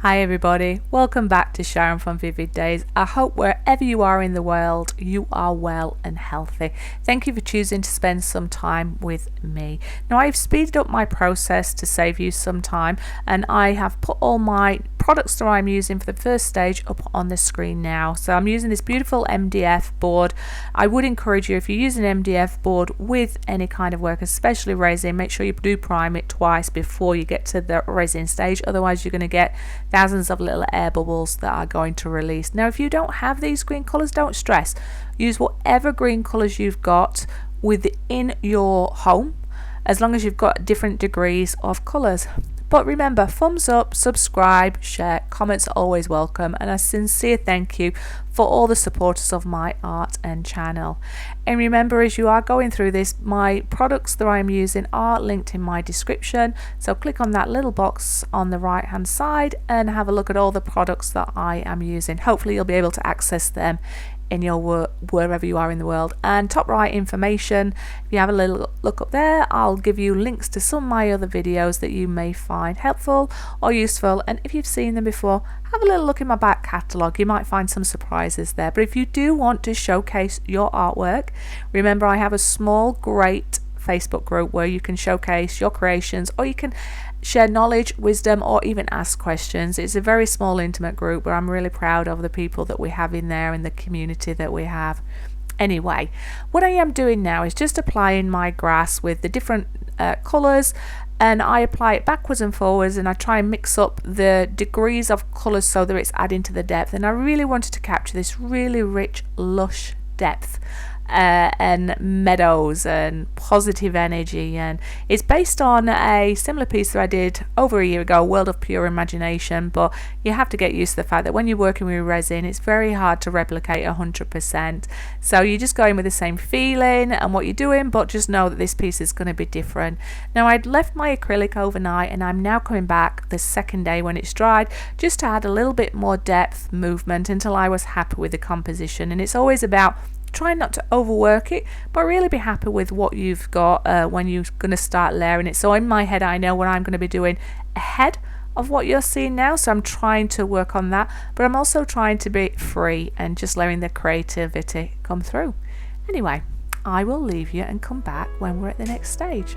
Hi everybody, welcome back to Sharon from Vivid Days. I hope wherever you are in the world you are well and healthy. Thank you for choosing to spend some time with me. Now I've speeded up my process to save you some time, and I have put all my products that I'm using for the first stage up on the screen now. So I'm using this beautiful MDF board. I would encourage you, if you're using an MDF board with any kind of work, especially resin, make sure you do prime it twice before you get to the resin stage, otherwise you're going to get thousands of little air bubbles that are going to release. Now if you don't have these green colours, don't stress. Use whatever green colours you've got within your home, as long as you've got different degrees of colours. But remember, thumbs up, subscribe, share, comments are always welcome, and a sincere thank you for all the supporters of my art and channel. And remember, as you are going through this, my products that I'm using are linked in my description, so click on that little box on the right hand side and have a look at all the products that I am using. Hopefully you'll be able to access them in your work wherever you are in the world. And top right information, if you have a little look up there, I'll give you links to some of my other videos that you may find helpful or useful, and if you've seen them before, have a little look in my back catalogue. You might find some surprises there. But if you do want to showcase your artwork, remember I have a small great Facebook group where you can showcase your creations, or you can share knowledge, wisdom, or even ask questions. It's a very small, intimate group, but I'm really proud of the people that we have in there and the community that we have. Anyway, what I am doing now is just applying my grass with the different colours, and I apply it backwards and forwards, and I try and mix up the degrees of colours so that it's adding to the depth. And I really wanted to capture this really rich, lush depth and meadows and positive energy, and it's based on a similar piece that I did over a year ago, World of Pure Imagination. But you have to get used to the fact that when you're working with resin, it's very hard to replicate 100%, so you just go in with the same feeling and what you're doing, but just know that this piece is going to be different. Now I'd left my acrylic overnight, and I'm now coming back the second day when it's dried, just to add a little bit more depth, movement, until I was happy with the composition. And it's always about trying not to overwork it, but really be happy with what you've got when you're going to start layering it. So in my head I know what I'm going to be doing ahead of what you're seeing now, so I'm trying to work on that, but I'm also trying to be free and just letting the creativity come through. Anyway, I will leave you and come back when we're at the next stage.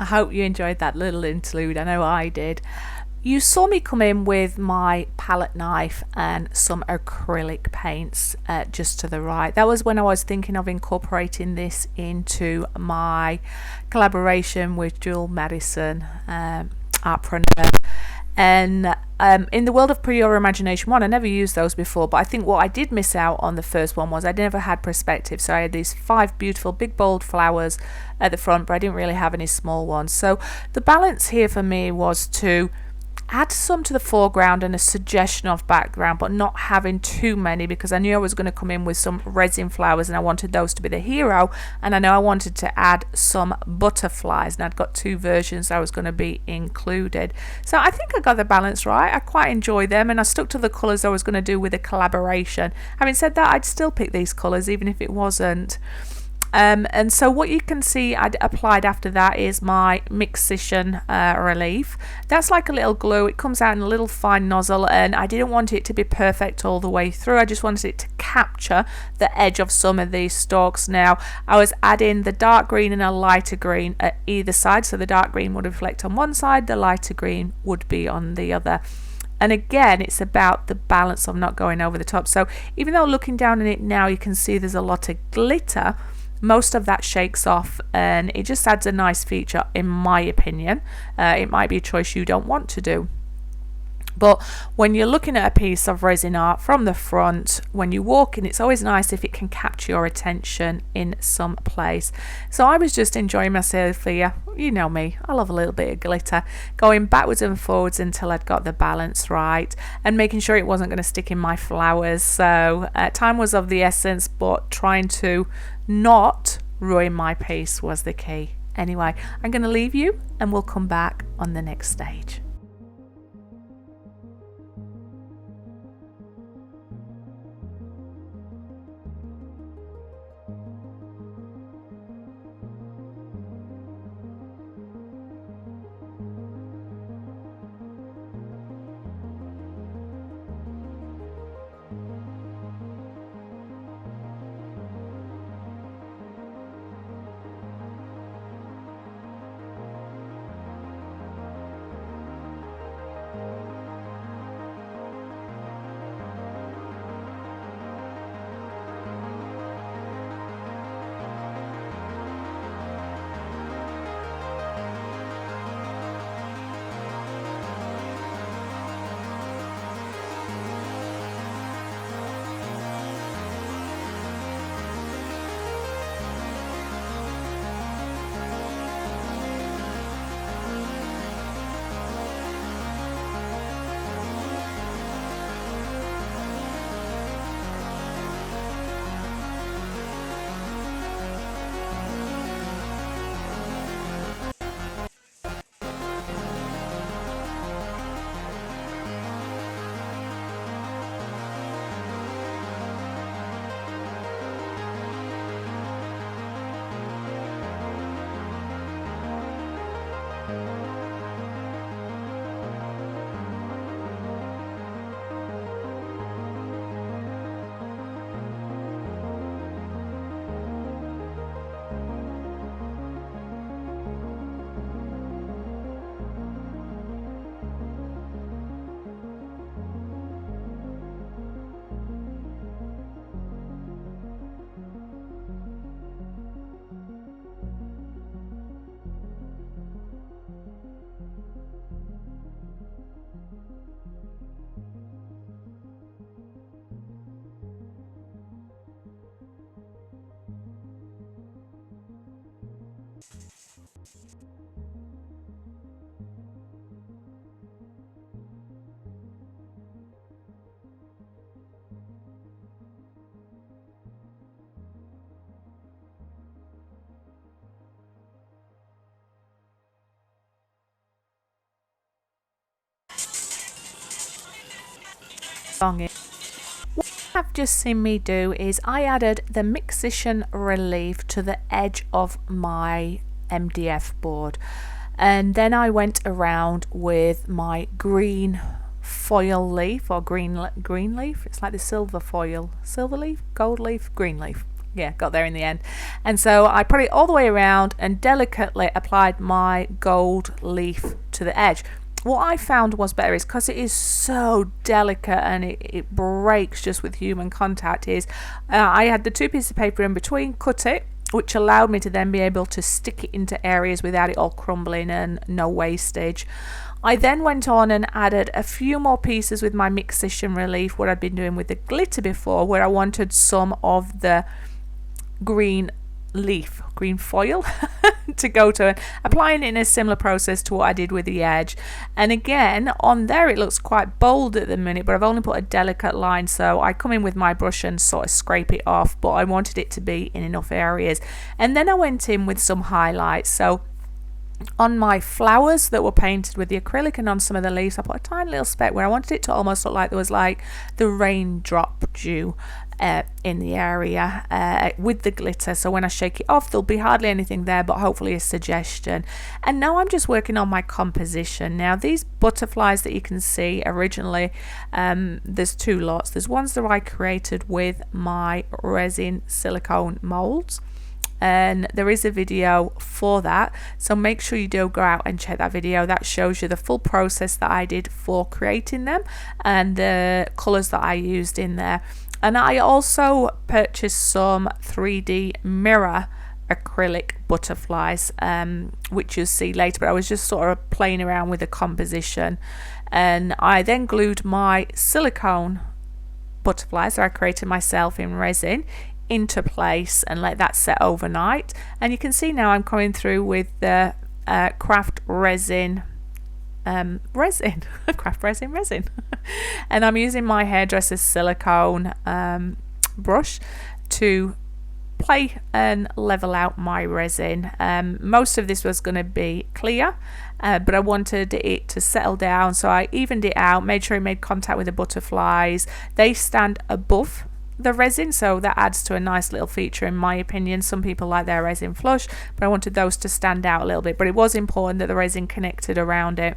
I hope you enjoyed that little interlude. I know I did. You saw me come in with my palette knife and some acrylic paints just to the right. That was when I was thinking of incorporating this into my collaboration with Jewel Madison, artpreneur. And in the World of Pure Imagination one, I never used those before, but I think what I did miss out on the first one was I never had perspective. So I had these 5 beautiful big bold flowers at the front, but I didn't really have any small ones. So the balance here for me was to add some to the foreground and a suggestion of background, but not having too many, because I knew I was going to come in with some resin flowers and I wanted those to be the hero, and I know I wanted to add some butterflies, and I'd got two versions I was going to be included. So I think I got the balance right. I quite enjoy them, and I stuck to the colours I was going to do with a collaboration. Having said that, I'd still pick these colours even if it wasn't. And so what you can see I'd applied after that is my Mixation relief. That's like a little glue. It comes out in a little fine nozzle, and I didn't want it to be perfect all the way through. I just wanted it to capture the edge of some of these stalks. Now I was adding the dark green and a lighter green at either side, so the dark green would reflect on one side, the lighter green would be on the other. And again, it's about the balance of not going over the top. So even though looking down on it now you can see there's a lot of glitter, most of that shakes off, and it just adds a nice feature in my opinion. It might be a choice you don't want to do. But when you're looking at a piece of resin art from the front, when you walk in, it's always nice if it can capture your attention in some place. So I was just enjoying myself here. You know me, I love a little bit of glitter. Going backwards and forwards until I'd got the balance right, and making sure it wasn't going to stick in my flowers. So time was of the essence, but trying to not ruin my piece was the key. Anyway, I'm going to leave you and we'll come back on the next stage. What you have just seen me do is I added the Mixation relief to the edge of my MDF board, and then I went around with my green foil leaf, or green leaf. It's like the silver foil, silver leaf, gold leaf, green leaf. Yeah, got there in the end. And so I put it all the way around and delicately applied my gold leaf to the edge. What I found was better is, because it is so delicate and it breaks just with human contact, is I had the two pieces of paper in between, cut it, which allowed me to then be able to stick it into areas without it all crumbling and no wastage. I then went on and added a few more pieces with my Mixation relief, what I'd been doing with the glitter before, where I wanted some of the green leaf, green foil to go to, applying it in a similar process to what I did with the edge. And again, on there it looks quite bold at the minute, but I've only put a delicate line, so I come in with my brush and sort of scrape it off, but I wanted it to be in enough areas. And then I went in with some highlights. So on my flowers that were painted with the acrylic and on some of the leaves, I put a tiny little speck where I wanted it to almost look like there was like the raindrop dew in the area with the glitter. So when I shake it off, there'll be hardly anything there, but hopefully a suggestion. And now I'm just working on my composition. Now these butterflies that you can see originally, there's two lots. There's ones that I created with my resin silicone molds, and there is a video for that, so make sure you do go out and check that video. That shows you the full process that I did for creating them and the colours that I used in there. And I also purchased some 3D mirror acrylic butterflies, which you'll see later, but I was just sort of playing around with the composition. And I then glued my silicone butterflies that I created myself in resin into place and let that set overnight. And you can see now I'm coming through with the craft resin craft resin and I'm using my hairdresser's silicone brush to play and level out my resin. Most of this was going to be clear, but I wanted it to settle down, so I evened it out, made sure it made contact with the butterflies. They stand above the resin, so that adds to a nice little feature in my opinion. Some people like their resin flush, but I wanted those to stand out a little bit, but it was important that the resin connected around it.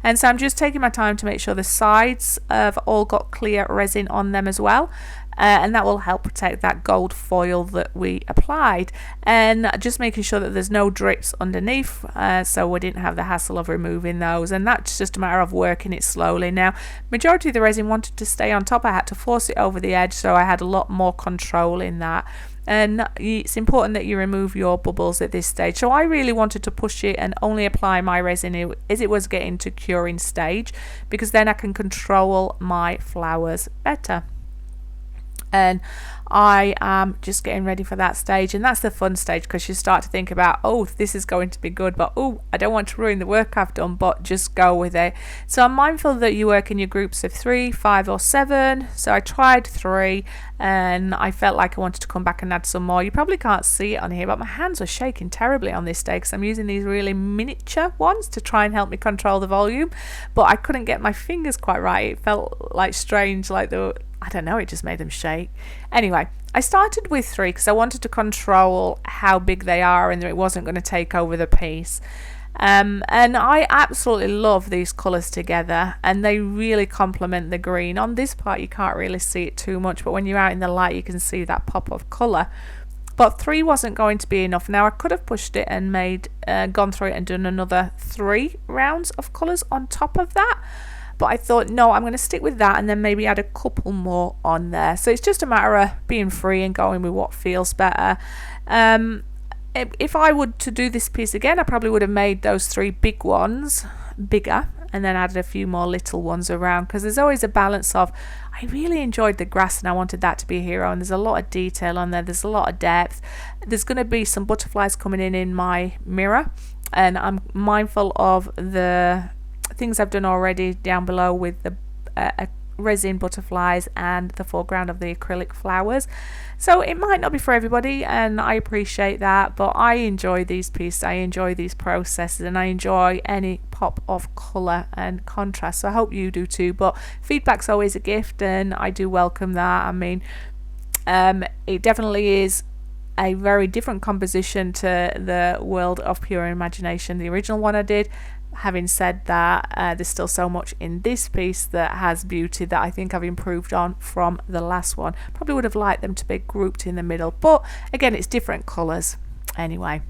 And so I'm just taking my time to make sure the sides have all got clear resin on them as well, and that will help protect that gold foil that we applied, and just making sure that there's no drips underneath, so we didn't have the hassle of removing those. And that's just a matter of working it slowly. Now majority of the resin wanted to stay on top. I had to force it over the edge, so I had a lot more control in that. And it's important that you remove your bubbles at this stage. So I really wanted to push it and only apply my resin as it was getting to curing stage, because then I can control my flowers better. And I am just getting ready for that stage, and that's the fun stage, because you start to think about, oh, this is going to be good, but oh, I don't want to ruin the work I've done, but just go with it. So I'm mindful that you work in your groups of 3, 5 or 7. So I tried 3 and I felt like I wanted to come back and add some more. You probably can't see it on here, but my hands were shaking terribly on this day because I'm using these really miniature ones to try and help me control the volume, but I couldn't get my fingers quite right. It felt like strange, like I don't know, it just made them shake. Anyway, I started with 3 because I wanted to control how big they are and that it wasn't going to take over the piece. And I absolutely love these colours together, and they really complement the green. On this part you can't really see it too much, but when you're out in the light you can see that pop of colour. But 3 wasn't going to be enough. Now I could have pushed it and gone through it and done another 3 rounds of colours on top of that, but I thought, no, I'm going to stick with that and then maybe add a couple more on there. So it's just a matter of being free and going with what feels better. If I would to do this piece again, I probably would have made those 3 big ones bigger and then added a few more little ones around, because there's always a balance of, I really enjoyed the grass and I wanted that to be a hero, and there's a lot of detail on there, there's a lot of depth. There's going to be some butterflies coming in my mirror, and I'm mindful of the things I've done already down below with the resin butterflies and the foreground of the acrylic flowers. So it might not be for everybody, and I appreciate that, but I enjoy these pieces, I enjoy these processes, and I enjoy any pop of colour and contrast. So I hope you do too, but feedback's always a gift and I do welcome that. I mean, it definitely is a very different composition to the World of Pure Imagination, the original one I did. Having said that, there's still so much in this piece that has beauty that I think I've improved on from the last one. Probably would have liked them to be grouped in the middle, but again, it's different colours. Anyway,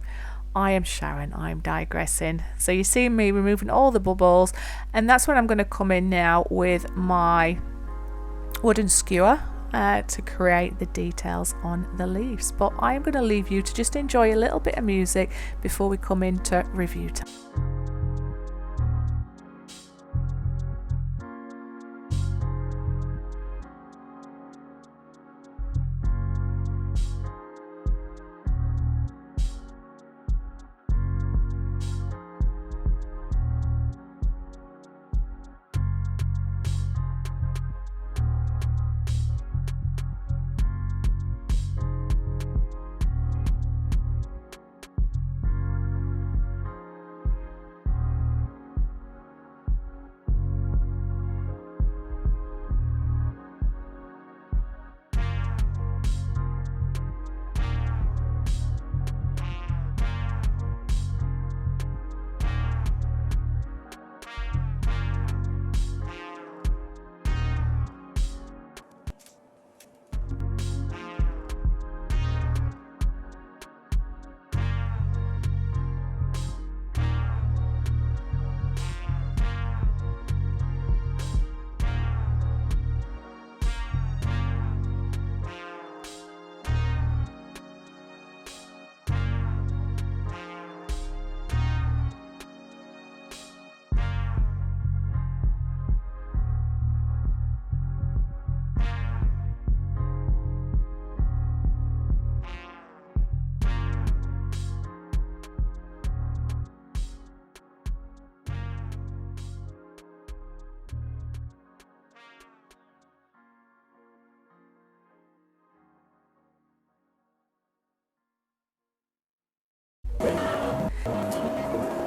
I am Sharon, I'm digressing. So you see me removing all the bubbles, and that's when I'm going to come in now with my wooden skewer to create the details on the leaves. But I'm going to leave you to just enjoy a little bit of music before we come into review time.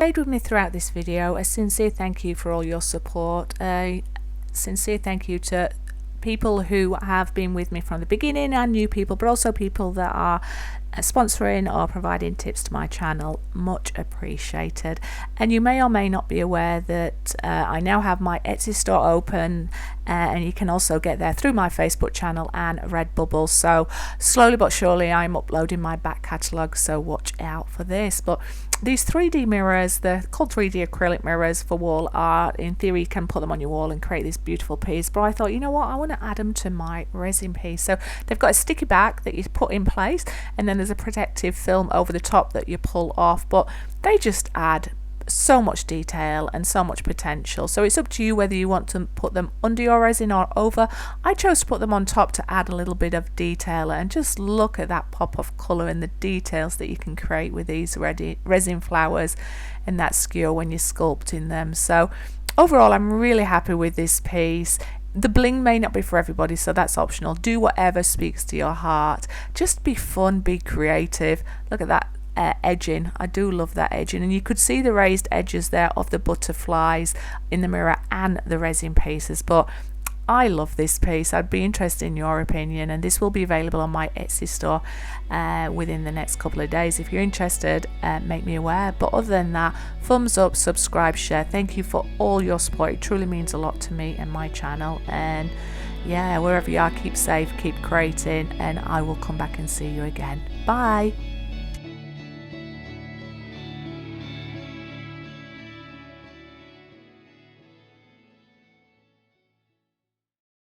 stayed with me throughout this video, a sincere thank you for all your support. A sincere thank you to people who have been with me from the beginning and new people, but also people that are sponsoring or providing tips to my channel. Much appreciated. And you may or may not be aware that I now have my Etsy store open, and you can also get there through my Facebook channel and Redbubble. So slowly but surely I'm uploading my back catalogue, so watch out for this. But these 3D mirrors, they're called 3D acrylic mirrors for wall art. In theory you can put them on your wall and create this beautiful piece, but I thought, you know what, I want to add them to my resin piece. So they've got a sticky back that you put in place, and then there's a protective film over the top that you pull off, but they just add so much detail and so much potential. So it's up to you whether you want to put them under your resin or over. I chose to put them on top to add a little bit of detail, and just look at that pop of colour and the details that you can create with these resin flowers and that skewer when you're sculpting them. So overall I'm really happy with this piece. The bling may not be for everybody, so that's optional. Do whatever speaks to your heart. Just be fun, be creative. Look at that edging. I do love that edging, and you could see the raised edges there of the butterflies in the mirror and the resin pieces. But I love this piece. I'd be interested in your opinion, and this will be available on my Etsy store within the next couple of days. If you're interested, make me aware. But other than that, thumbs up, subscribe, share. Thank you for all your support. It truly means a lot to me and my channel. And yeah, wherever you are, keep safe, keep creating, and I will come back and see you again. Bye.